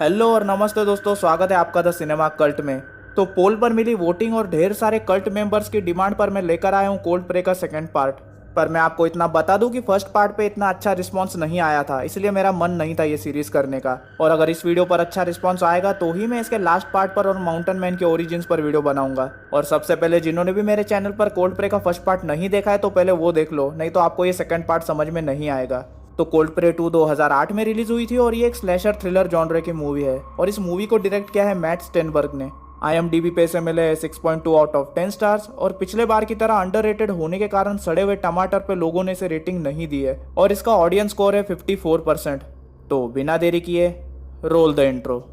Hello और नमस्ते दोस्तों, स्वागत है आपका द सिनेमा कल्ट में। तो पोल पर मिली वोटिंग और ढेर सारे कल्ट मेंबर्स की डिमांड पर मैं लेकर आया हूँ कोल्ड प्ले का सेकंड पार्ट। पर मैं आपको इतना बता दूं कि फर्स्ट पार्ट पे इतना अच्छा रिस्पांस नहीं आया था, इसलिए मेरा मन नहीं था ये सीरीज करने का। और अगर इस वीडियो पर अच्छा रिस्पांस आएगा तो ही मैं इसके लास्ट पार्ट पर और माउंटेन मैन के ओरिजिन्स पर वीडियो बनाऊंगा। और सबसे पहले जिन्होंने भी मेरे चैनल पर कोल्ड प्ले का फर्स्ट पार्ट नहीं देखा है तो पहले वो देख लो, नहीं तो आपको ये सेकंड पार्ट समझ में नहीं आएगा। तो कोल्ड प्ले 2 2008 में रिलीज हुई थी और ये एक स्लैशर थ्रिलर जॉनर की मूवी है। और इस मूवी को डायरेक्ट किया है मैट स्टेनबर्ग ने। IMDb पे इसे मिले 6.2 आउट ऑफ 10 स्टार्स। और पिछले बार की तरह अंडररेटेड होने के कारण सड़े हुए टमाटर पे लोगों ने इसे रेटिंग नहीं दी है और इसका ऑडियंस स्कोर है 54%। तो बिना देरी किए रोल द इंट्रो।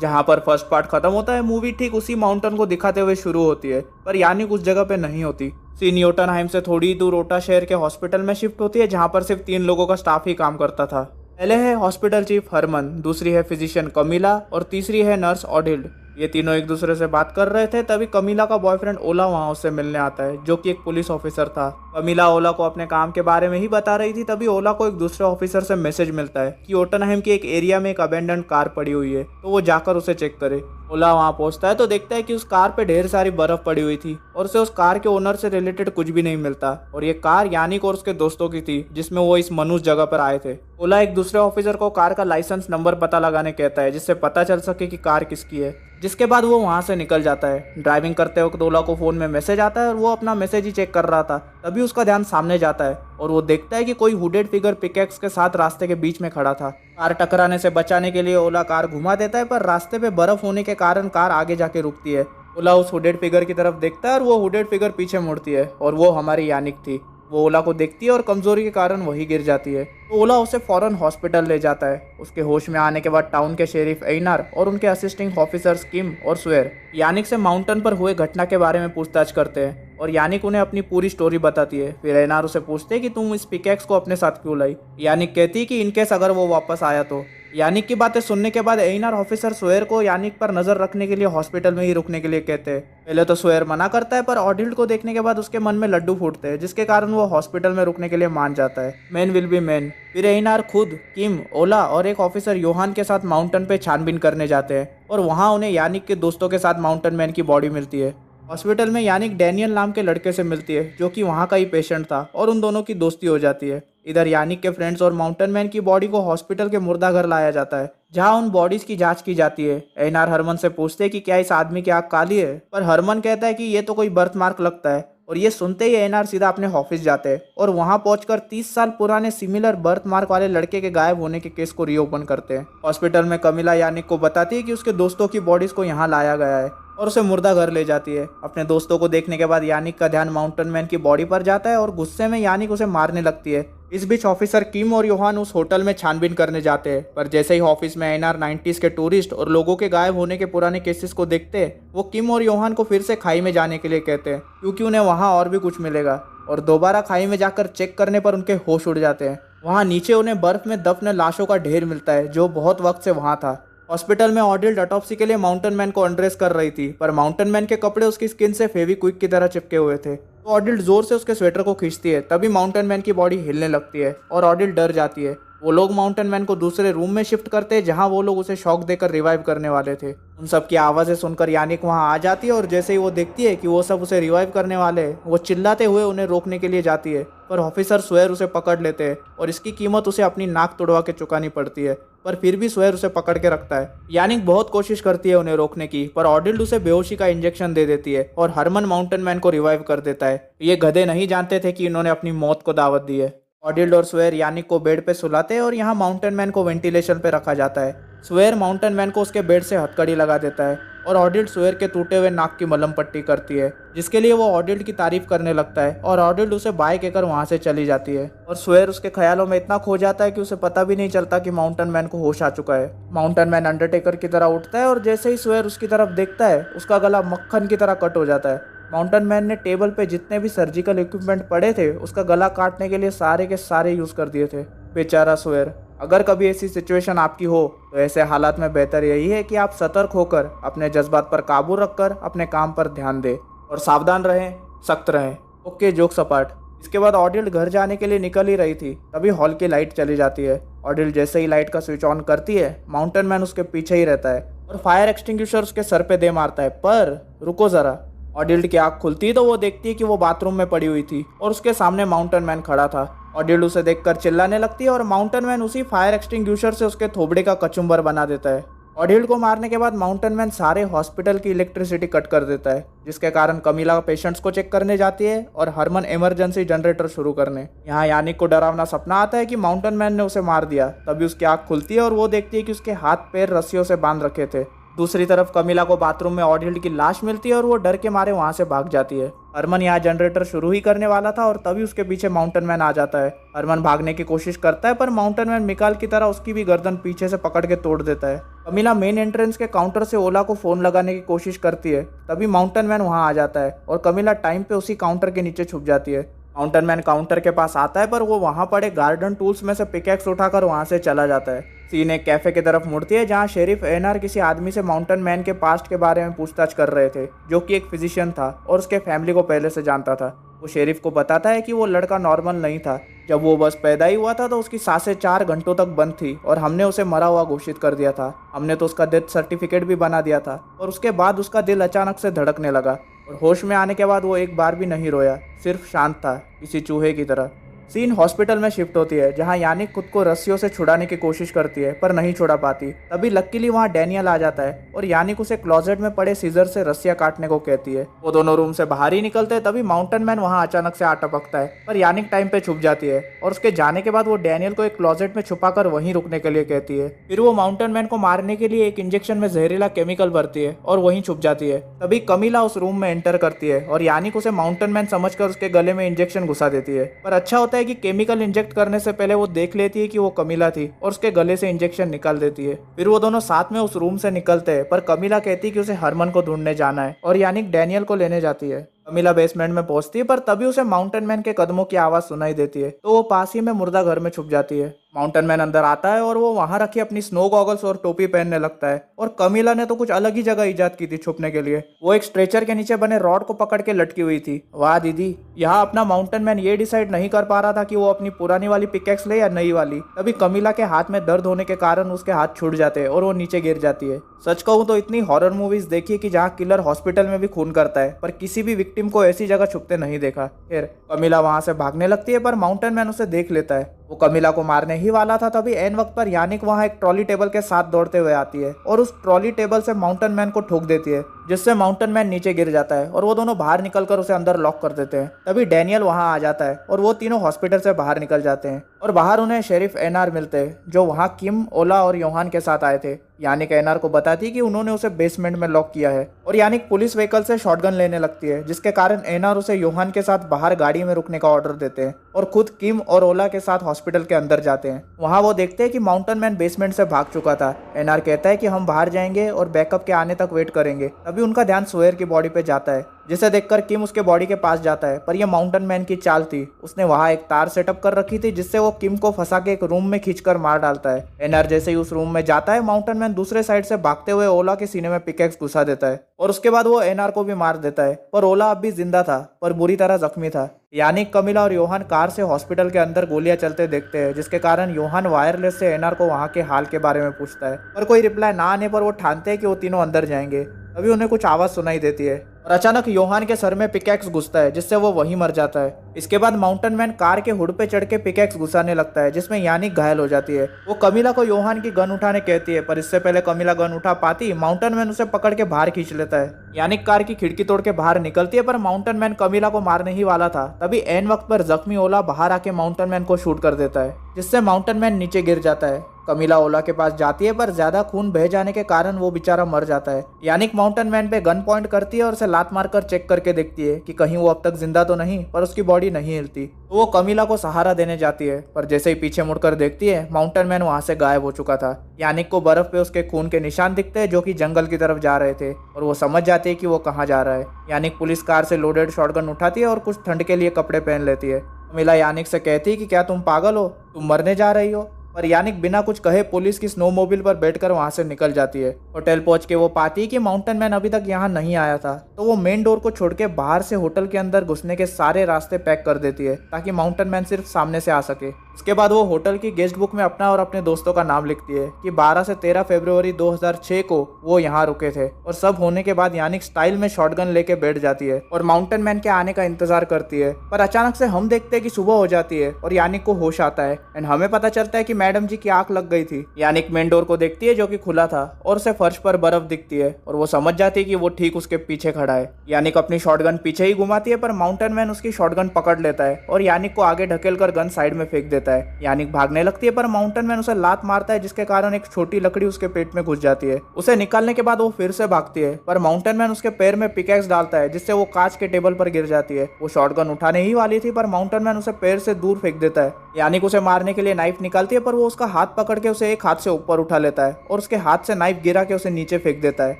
जहाँ पर फर्स्ट पार्ट खत्म होता है, मूवी ठीक उसी माउंटेन को दिखाते हुए शुरू होती है, पर यानी उस जगह पे नहीं होती। सीन योटनहाइम से थोड़ी दूर ओटा शहर के हॉस्पिटल में शिफ्ट होती है, जहाँ पर सिर्फ 3 लोगों का स्टाफ ही काम करता था। पहले है हॉस्पिटल चीफ हरमन, दूसरी है फिजिशियन कमिला और तीसरी है नर्स ऑडिल्ड। ये तीनों एक दूसरे से बात कर रहे थे, तभी कमिला का बॉयफ्रेंड ओला वहां उससे मिलने आता है, जो कि एक पुलिस ऑफिसर था। कमिला ओला को अपने काम के बारे में ही बता रही थी, तभी ओला को एक दूसरे ऑफिसर से मैसेज मिलता है कि ओटनहाइम के एक एरिया में एक अबेंडन कार पड़ी हुई है, तो वो जाकर उसे चेक करे। ओला वहां पहुंचता है तो देखता है कि उस कार पे ढेर सारी बर्फ पड़ी हुई थी और उसे उस कार के ओनर से रिलेटेड कुछ भी नहीं मिलता। और ये कार यानिक और उसके दोस्तों की थी, जिसमें वो इस मनुष्य जगह पर आए थे। ओला एक दूसरे ऑफिसर को कार का लाइसेंस नंबर पता लगाने कहता है, जिससे पता चल सके कि कार किसकी है। जिसके बाद वो वहां से निकल जाता है। ड्राइविंग करते वक्त ओला को फोन में मैसेज आता है और वो अपना मैसेज ही चेक कर रहा था, तभी उसका ध्यान सामने जाता है और वो देखता है कि कोई हुडेड फिगर पिकेक्स के साथ रास्ते के बीच में खड़ा था। कार टकराने से बचाने के लिए ओला कार घुमा देता है, पर रास्ते पे बर्फ होने के कारण कार आगे जाके रुकती है। ओला उस हुडेड फिगर की तरफ देखता है और वो हुडेड फिगर पीछे मुड़ती है और वो हमारी यानिक थी। वो ओला को देखती है और कमजोरी के कारण वही गिर जाती है, तो ओला उसे फौरन हॉस्पिटल ले जाता है। उसके होश में आने के बाद टाउन के शेरिफ एइनार और उनके असिस्टिंग ऑफिसर्स किम और स्वेर यानिक से माउंटेन पर हुए घटना के बारे में पूछताछ करते हैं और यानिक उन्हें अपनी पूरी स्टोरी बताती है। फिर एइनार उसे पूछते हैं कि तुम इस पिकेक्स को अपने साथ क्यों लाई। यानिक कहती है कि इनकेस अगर वो वापस आया तो। यानिक की बातें सुनने के बाद एइनार ऑफिसर स्वेर को यानिक पर नजर रखने के लिए हॉस्पिटल में ही रुकने के लिए कहते हैं। पहले तो स्वेर मना करता है, पर ऑडिल्ड को देखने के बाद उसके मन में लड्डू फूटते हैं, जिसके कारण वो हॉस्पिटल में रुकने के लिए मान जाता है। Man will be man. फिर एइनार खुद, किम, ओला और एक ऑफिसर योहान के साथ माउंटेन पे छानबीन करने जाते हैं और वहाँ उन्हें यानिक के दोस्तों के साथ माउंटेन मैन की बॉडी मिलती है। हॉस्पिटल में यानिक डैनियल नाम के लड़के से मिलती है, जो कि वहाँ का ही पेशेंट था, और उन दोनों की दोस्ती हो जाती है। इधर यानिक के फ्रेंड्स और माउंटेन मैन की बॉडी को हॉस्पिटल के मुर्दा घर लाया जाता है, जहाँ उन बॉडीज की जांच की जाती है। एइनार हरमन से पूछते हैं कि क्या इस आदमी की आंख काली है, पर हरमन कहता है कि ये तो कोई बर्थ मार्क लगता है। और ये सुनते ही एइनार सीधा अपने ऑफिस जाते हैं और वहां पहुंचकर 30 साल पुराने सिमिलर बर्थ मार्क वाले लड़के के गायब होने के केस को रीओपन करते हैं। हॉस्पिटल में कमिला यानिक को बताती है कि उसके दोस्तों की बॉडीज को यहाँ लाया गया है और उसे मुर्दा घर ले जाती है। अपने दोस्तों को देखने के बाद यानिक का ध्यान माउंटेन मैन की बॉडी पर जाता है और गुस्से में यानिक उसे मारने लगती है। इस बीच ऑफिसर किम और योहान उस होटल में छानबीन करने जाते हैं, पर जैसे ही ऑफिस में एइनार 90s के टूरिस्ट और लोगों के गायब होने के पुराने केसेस को देखते हैं, वो किम और योहान को फिर से खाई में जाने के लिए कहते हैं, क्योंकि उन्हें वहाँ और भी कुछ मिलेगा। और दोबारा खाई में जाकर चेक करने पर उनके होश उड़ जाते हैं। वहाँ नीचे उन्हें बर्फ में दफन लाशों का ढेर मिलता है, जो बहुत वक्त से वहाँ था। हॉस्पिटल में ऑडिल्ड ऑटोप्सी के लिए माउंटेन मैन को अनड्रेस कर रही थी, पर माउंटेन मैन के कपड़े उसकी स्किन से फेविक्विक की तरह चिपके हुए थे। तो ऑडिल्ड जोर से उसके स्वेटर को खींचती है, तभी माउंटेन मैन की बॉडी हिलने लगती है और ऑडिल्ड डर जाती है। वो लोग माउंटेन मैन को दूसरे रूम में शिफ्ट करते हैं, जहां वो लोग उसे शॉक देकर रिवाइव करने वाले थे। उन सब की आवाज़ें सुनकर यानिक वहां आ जाती है और जैसे ही वो देखती है कि वो सब उसे रिवाइव करने वाले हैं, वो चिल्लाते हुए उन्हें रोकने के लिए जाती है, पर ऑफिसर स्वेर उसे पकड़ लेते हैं और इसकी कीमत उसे अपनी नाक तोड़वा के चुकानी पड़ती है। पर फिर भी स्वेर उसे पकड़ के रखता है। यानिक बहुत कोशिश करती है उन्हें रोकने की, पर ऑडिल्ड उसे बेहोशी का इंजेक्शन दे देती है और हरमन माउंटेन मैन को रिवाइव कर देता है। ये गधे नहीं जानते थे कि इन्होंने अपनी मौत को दावत दी है। ऑडिल्ड और स्वेर यानिक को बेड पे सुलाते हैं और यहाँ माउंटेन मैन को वेंटिलेशन पे रखा जाता है। स्वेर माउंटेन मैन को उसके बेड से हथकड़ी लगा देता है और ऑडिल्ड स्वेर के टूटे हुए नाक की मलहम पट्टी करती है, जिसके लिए वो ऑडिल्ड की तारीफ करने लगता है और ऑडिल्ड उसे बाय कहकर वहां से चली जाती है। और स्वेर उसके ख्यालों में इतना खो जाता है कि उसे पता भी नहीं चलता कि माउंटेन मैन को होश आ चुका है। माउंटेन मैन अंडरटेकर की तरह उठता है और जैसे ही स्वेर उसकी तरफ देखता है, उसका गला मक्खन की तरह कट हो जाता है। माउंटेन मैन ने टेबल पे जितने भी सर्जिकल इक्विपमेंट पड़े थे, उसका गला काटने के लिए सारे के सारे यूज कर दिए थे। बेचारा स्वेर। अगर कभी ऐसी सिचुएशन आपकी हो तो ऐसे हालात में बेहतर यही है कि आप सतर्क होकर अपने जज्बात पर काबू रखकर अपने काम पर ध्यान दें और सावधान रहें। सख्त रहें। Okay, jokes apart. इसके बाद ऑडिल घर जाने के लिए निकल ही रही थी, तभी हॉल की लाइट चली जाती है। ऑडिल जैसे ही लाइट का स्विच ऑन करती है, माउंटेन मैन उसके पीछे ही रहता है और फायर एक्सटिंग्विशर उसके सर पे दे मारता है। पर रुको जरा, ऑडिल्ड की आंख खुलती है तो वो देखती है कि वो बाथरूम में पड़ी हुई थी और उसके सामने माउंटेन मैन खड़ा था। ऑडिल्ड उसे देखकर चिल्लाने लगती है और माउंटेन मैन उसी फायर एक्सटिंग्विशर से उसके थोबड़े का कचुम्बर बना देता है। ऑडिल्ड को मारने के बाद माउंटेन मैन सारे हॉस्पिटल की इलेक्ट्रिसिटी कट कर देता है, जिसके कारण कमीला पेशेंट्स को चेक करने जाती है और हरमन इमरजेंसी जनरेटर शुरू करने। यहाँ यानिक को डरावना सपना आता है कि माउंटेन मैन ने उसे मार दिया। तभी उसकी आंख खुलती है और वो देखती है कि उसके हाथ पैर रस्सियों से बांध रखे थे। दूसरी तरफ कमीला को बाथरूम में ऑडिल्ड की लाश मिलती है और वो डर के मारे वहां से भाग जाती है। हरमन यहाँ जनरेटर शुरू ही करने वाला था और तभी उसके पीछे माउंटेन मैन आ जाता है। हरमन भागने की कोशिश करता है पर माउंटेन मैन मिकाल की तरह उसकी भी गर्दन पीछे से पकड़ के तोड़ देता है। कमीला मेन एंट्रेंस के काउंटर से ओला को फोन लगाने की कोशिश करती है, तभी माउंटेन मैन वहां आ जाता है और कमीला टाइम पे उसी काउंटर के नीचे छुप जाती है। माउंटेन मैन काउंटर के पास आता है पर वो वहां पड़े गार्डन टूल्स में से पिकैक्स उठाकर वहां से चला जाता है। सीन एक कैफे की तरफ मुड़ती है जहां शेरिफ एनआर किसी आदमी से माउंटेन मैन के पास्ट के बारे में पूछताछ कर रहे थे, जो कि एक फिजिशियन था और उसके फैमिली को पहले से जानता था। वो शेरिफ को बताता है कि वो लड़का नॉर्मल नहीं था। जब वो बस पैदा ही हुआ था तो उसकी सांसें 4 घंटों तक बंद थी और हमने उसे मरा हुआ घोषित कर दिया था। हमने तो उसका डेथ सर्टिफिकेट भी बना दिया था और उसके बाद उसका दिल अचानक से धड़कने लगा और होश में आने के बाद वो एक बार भी नहीं रोया, सिर्फ शांत था, किसी चूहे की तरह। सीन हॉस्पिटल में शिफ्ट होती है जहां यानिक खुद को रस्सियों से छुड़ाने की कोशिश करती है पर नहीं छुड़ा पाती। तभी लकीली वहां डैनियल आ जाता है और यानिक उसे क्लोजेट में पड़े सीजर से रस्सियां काटने को कहती है। वो दोनों रूम से बाहर ही निकलते हैं तभी माउंटेन मैन वहां अचानक से आ टपकता है पर यानिक टाइम पे छुप जाती है और उसके जाने के बाद वो डैनियल को एक क्लोजेट में छुपाकर वहीं रुकने के लिए कहती है। फिर वो माउंटेन मैन को मारने के लिए एक इंजेक्शन में जहरीला केमिकल भरती है और वहीं छुप जाती है। तभी कमीला उस रूम में एंटर करती है और यानिक उसे माउंटेन मैन समझकर उसके गले में इंजेक्शन घुसा देती है। पर अच्छा होता है कि केमिकल इंजेक्ट करने से पहले वो देख लेती है कि वो कमीला थी और उसके गले से इंजेक्शन निकाल देती है। फिर वो दोनों साथ में उस रूम से निकलते हैं पर कमीला कहती है कि उसे हरमन को ढूंढने जाना है और यानिक डैनियल को लेने जाती है। कमीला बेसमेंट में पहुंचती है पर तभी उसे माउंटेन मैन के कदमों की आवाज सुनाई देती है तो वो पास ही में मुर्दा घर में छुप जाती है। माउंटेन मैन अंदर आता है और वो वहां रखी अपनी स्नो गॉगल्स और टोपी पहनने लगता है और कमीला ने तो कुछ अलग ही जगह इजाद की थी छुपने के लिए। वो एक स्ट्रेचर के नीचे बने रॉड को पकड़ के लटकी हुई थी। वाह दीदी, यहाँ अपना माउंटेन मैन ये डिसाइड नहीं कर पा रहा था कि वो अपनी पुरानी वाली पिकेक्स ले या नई वाली। तभी कमीला के हाथ में दर्द होने के कारण उसके हाथ छूट जाते हैं और वो नीचे गिर जाती है। सच कहूँ तो इतनी हॉरर मूवीज देखी है कि जहाँ किलर हॉस्पिटल में भी खून करता है पर किसी भी विक्टिम को ऐसी जगह छुपते नहीं देखा। फिर कमीला वहां से भागने लगती है पर माउंटेन मैन उसे देख लेता है। वो कमीला को मारने ही वाला था तभी एन वक्त पर यानिक वहां एक ट्रॉली टेबल के साथ दौड़ते हुए आती है और उस ट्रॉली टेबल से माउंटेन मैन को ठोक देती है, जिससे माउंटेन मैन नीचे गिर जाता है और वो दोनों बाहर निकलकर उसे अंदर लॉक कर देते हैं। तभी डैनियल वहां आ जाता है और वो तीनों हॉस्पिटल से बाहर निकल जाते हैं और बाहर उन्हें शेरिफ एनआर मिलते हैं, जो वहां किम, ओला और योहान के साथ आए थे। यानिक एनआर को बताती कि उन्होंने उसे बेसमेंट में लॉक किया है और यानिक पुलिस व्हीकल से शॉटगन लेने लगती है, जिसके कारण एनआर उसे योहान के साथ बाहर गाड़ी में रुकने का ऑर्डर देते हैं और खुद किम और ओला के साथ हॉस्पिटल के अंदर जाते हैं। वहां वो देखते हैं कि माउंटेन मैन बेसमेंट से भाग चुका था। एनआर कहता है कि हम बाहर जाएंगे और बैकअप के आने तक वेट करेंगे। तभी उनका ध्यान सोयर की बॉडी पे जाता है, जिसे देखकर किम उसके बॉडी के पास जाता है पर यह माउंटेन मैन की चाल थी। उसने वहां एक तार सेटअप कर रखी थी जिससे वो किम को फंसा के एक रूम में खींचकर मार डालता है। एनआर जैसे ही उस रूम में जाता है, माउंटेन मैन दूसरे साइड से भागते हुए ओला के सीने में पिकेक्स घुसा देता है और उसके बाद वो एनआर को भी मार देता है। पर ओला अब भी जिंदा था पर बुरी तरह जख्मी था। यानिक, कमीला और योहान कार से हॉस्पिटल के अंदर गोलियां चलते देखते हैं, जिसके कारण योहान वायरलेस से एनआर को वहां के हाल के बारे में पूछता है पर कोई रिप्लाई ना आने पर वो ठानते हैं कि वो तीनों अंदर जाएंगे। तभी उन्हें कुछ आवाज सुनाई देती है और अचानक योहान के सर में पिकैक्स घुसता है, जिससे वो वहीं मर जाता है। इसके बाद माउंटेन मैन कार के हुड पे चढ़ के पिकैक्स घुसाने लगता है, जिसमें यानिक घायल हो जाती है। वो कमीला को योहान की गन उठाने कहती है पर इससे पहले कमीला गन उठा पाती, माउंटेन मैन उसे पकड़ के बाहर खींच लेता है। यानिक कार की खिड़की तोड़ के बाहर निकलती है पर माउंटेन मैन कमीला को मारने ही वाला था। तभी एन वक्त पर जख्मी ओला बाहर आके माउंटेन मैन को शूट कर देता है, जिससे माउंटेन मैन नीचे गिर जाता है। कमीला ओला के पास जाती है पर ज्यादा खून बह जाने के कारण वो बेचारा मर जाता है। यानिक माउंटेन मैन पे गन पॉइंट करती है और उसे लात मारकर चेक करके देखती है कि कहीं वो अब तक जिंदा तो नहीं, पर उसकी बॉडी नहीं हिलती। तो वो कमीला को सहारा देने जाती है पर जैसे ही पीछे मुड़कर देखती है, माउंटेन मैन वहां से गायब हो चुका था। यानिक को बर्फ पे उसके खून के निशान दिखते हैं जो कि जंगल की तरफ जा रहे थे और वो समझ जाती है कि वो कहाँ जा रहा है। यानिक पुलिस कार से लोडेड शॉटगन उठाती है और कुछ ठंड के लिए कपड़े पहन लेती है। कमीला यानिक से कहती है कि क्या तुम पागल हो, तुम मरने जा रही हो। पर यानिक बिना कुछ कहे पुलिस की स्नोमोबिल पर बैठकर वहां से निकल जाती है। होटल पहुंच के वो पाती है कि माउंटेन मैन अभी तक यहाँ नहीं आया था, तो वो मेन डोर को छोड़ के बाहर से होटल के अंदर घुसने के सारे रास्ते पैक कर देती है ताकि माउंटेन मैन सिर्फ सामने से आ सके। उसके बाद वो होटल की गेस्ट बुक में अपना और अपने दोस्तों का नाम लिखती है कि 12 से 13 फरवरी 2006 को वो यहाँ रुके थे। और सब होने के बाद यानिक स्टाइल में शॉटगन लेके बैठ जाती है और माउंटेन मैन के आने का इंतजार करती है। पर अचानक से हम देखते हैं कि सुबह हो जाती है और यानिक को होश आता है एंड हमें पता चलता है कि मैडम जी की आंख लग गई थी। यानिक मेन डोर को देखती है जो कि खुला था और उसे फर्श पर बर्फ दिखती है और वो समझ जाती है कि वो ठीक उसके पीछे खड़ा है। यानिक अपनी शॉटगन पीछे ही घुमाती है पर माउंटेन मैन उसकी शॉटगन पकड़ लेता है और यानिक को आगे ढकेल कर गन साइड में फेंक देता है। यानिक भागने लगती है पर माउंटेन मैन उसे लात मारता है जिसके कारण एक छोटी लकड़ी उसके पेट में घुस जाती है। उसे निकालने के बाद वो फिर से भागती है पर माउंटेन मैन उसके पैर में पिकैक्स डालता है जिससे वो कांच के टेबल पर गिर जाती है। वो शॉटगन उठाने ही वाली थी पर माउंटेन मैन उसे पैर से दूर फेंक देता है। यानिक उसे मारने के लिए नाइफ निकालती है पर वो उसका हाथ पकड़ के उसे एक हाथ से ऊपर उठा लेता है और उसके हाथ से नाइफ गिरा के उसे नीचे फेंक देता है।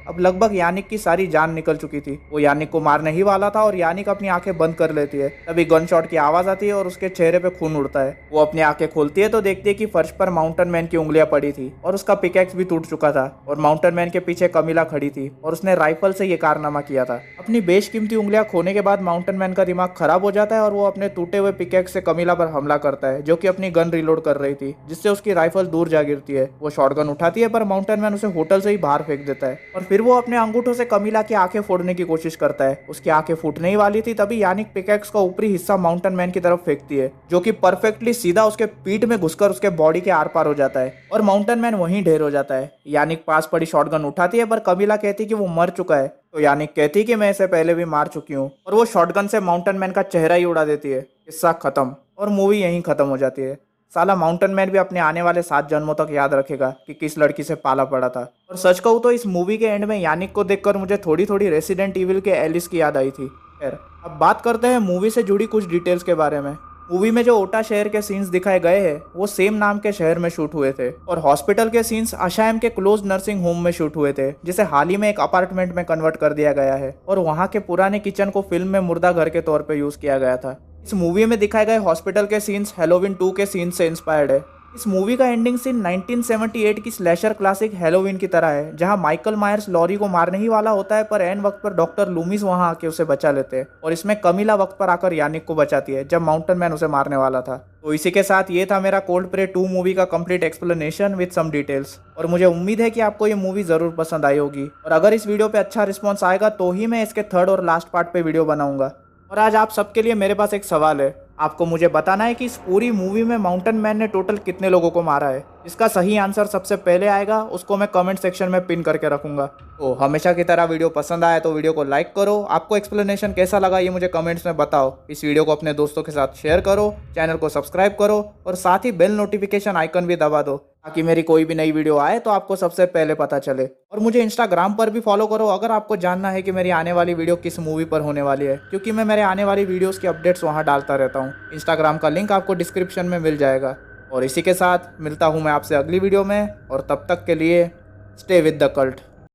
अब लगभग यानिक की सारी जान निकल चुकी थी। वो यानिक को मारने ही वाला था और यानिक अपनी आंखें बंद कर लेती है। तभी गन शॉट की आवाज आती है और उसके चेहरे पे खून उड़ता है। वो अपनी आंखें खोलती है तो देखती है कि फर्श पर माउंटेन मैन की उंगलियां पड़ी थी और उसका पिकैक्स भी टूट चुका था और माउंटेन मैन के पीछे कमिला खड़ी थी और उसने राइफल से ये कारनामा किया था। अपनी बेशकीमती उंगलियां खोने के बाद माउंटेन मैन का दिमाग खराब हो जाता है और वो अपने टूटे हुए पिकैक्स से कमिला पर हमला करता है जो कि अपनी गन रिलोड कर रही थी, जिससे उसकी राइफल दूर जा गिरती है। वो शॉटगन उठाती है पर माउंटेन मैन उसे होटल से ही बाहर फेंक देता है और फिर वो अपने अंगूठों से कमिला की आंखें फोड़ने की कोशिश करता है। उसकी आंखें फूटने ही वाली थी तभी यानिक पिकैक्स का ऊपरी हिस्सा माउंटेन मैन की तरफ फेंकती है जो कि परफेक्टली सीधा उसके पीठ में घुसकर उसके बॉडी के आर पार हो जाता है और माउंटेन मैन वहीं ढेर हो जाता है। यानिक पास पड़ी शॉटगन उठाती है पर कमिला कहती है कि वो मर चुका है, तो यानिक कहती है कि मैं इसे पहले भी मार चुकी हूँ और वो शॉटगन से माउंटेन मैन का चेहरा ही उड़ा देती है। किस्सा खत्म और मूवी यहीं खत्म हो जाती है। साला माउंटेन मैन भी अपने आने वाले 7 जन्मों तक याद रखेगा कि किस लड़की से पाला पड़ा था। और सच कहूँ तो इस मूवी के एंड में यानिक को देखकर मुझे थोड़ी थोड़ी रेसिडेंट इविल के एलिस की याद आई थी। खैर अब बात करते हैं मूवी से जुड़ी कुछ डिटेल्स के बारे में। मूवी में जो ओटा शहर के सीन्स दिखाए गए हैं वो सेम नाम के शहर में शूट हुए थे और हॉस्पिटल के सीन्स अशायम के क्लोज नर्सिंग होम में शूट हुए थे जिसे हाल ही में एक अपार्टमेंट में कन्वर्ट कर दिया गया है और वहाँ के पुराने किचन को फिल्म में मुर्दा घर के तौर पे यूज किया गया था। इस मूवी में दिखाए गए हॉस्पिटल के सीन्स हैलोवीन 2 के सीन से इंस्पायर्ड है। इस मूवी का एंडिंग सीन 1978 की स्लैशर क्लासिक हैलोवीन की तरह है जहां माइकल मायर्स लॉरी को मारने ही वाला होता है पर एन वक्त पर डॉक्टर लूमिस वहां आके उसे बचा लेते हैं और इसमें कमिला वक्त पर आकर यानिक को बचाती है जब माउंटेन मैन उसे मारने वाला था। तो इसी के साथ ये था मेरा कोल्ड प्रे 2 मूवी का complete explanation with some details और मुझे उम्मीद है कि आपको ये मूवी जरूर पसंद आई होगी और अगर इस वीडियो पे अच्छा रिस्पॉन्स आएगा तो ही मैं इसके थर्ड और लास्ट पार्ट पे वीडियो बनाऊंगा। और आज आप सबके लिए मेरे पास एक सवाल है, आपको मुझे बताना है कि इस पूरी मूवी में माउंटेन मैन ने टोटल कितने लोगों को मारा है। इसका सही आंसर सबसे पहले आएगा उसको मैं कमेंट सेक्शन में पिन करके रखूंगा। तो हमेशा की तरह वीडियो पसंद आया तो वीडियो को लाइक करो, आपको एक्सप्लेनेशन कैसा लगा ये मुझे कमेंट्स में बताओ। इस वीडियो को अपने दोस्तों के साथ शेयर करो, चैनल को सब्सक्राइब करो और साथ ही बेल नोटिफिकेशन आइकन भी दबा दो ताकि मेरी कोई भी नई वीडियो आए तो आपको सबसे पहले पता चले। और मुझे इंस्टाग्राम पर भी फॉलो करो अगर आपको जानना है कि मेरी आने वाली वीडियो किस मूवी पर होने वाली है, क्योंकि मैं मेरे आने वाली वीडियोस की अपडेट्स वहाँ डालता रहता हूँ। इंस्टाग्राम का लिंक आपको डिस्क्रिप्शन में मिल जाएगा। और इसी के साथ मिलता हूँ मैं आपसे अगली वीडियो में और तब तक के लिए स्टे विद द कल्ट।